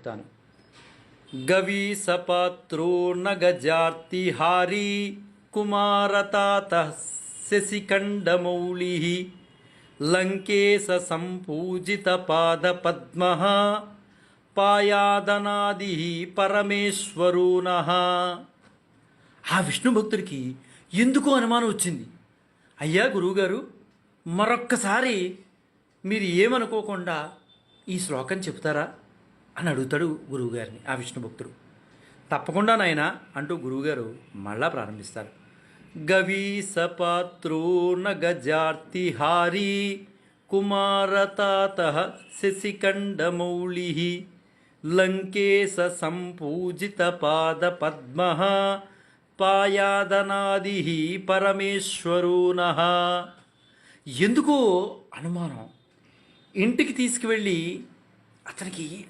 చెప్తాను. గవీసపాత్రో నగజార్తిహారీ కుమారతాత శశిఖండమౌళి లంకేశ సంపూజిత పాద పద్మ పాయాదనాది పరమేశ్వరూన. ఆ విష్ణు భక్తుడికి ఎందుకో అనుమానం వచ్చింది. అయ్యా గురువుగారు, మరొక్కసారి మీరు ఏమనుకోకుండా ఈ శ్లోకం చెప్తారా అని అడుగుతాడు గురువుగారిని ఆ విష్ణు భక్తుడు. తప్పకుండా నాయనా అంటూ గురువుగారు మళ్ళా ప్రారంభిస్తారు. గవీసపాత్రో నగజార్తిహారీ కుమారతాత శశిఖండమౌళి లంకేశ సంపూజిత పాద పద్మ పాయాదనాది పరమేశ్వరూన. ఎందుకో అనుమానం. ఇంటికి తీసుకువెళ్ళి అతనికి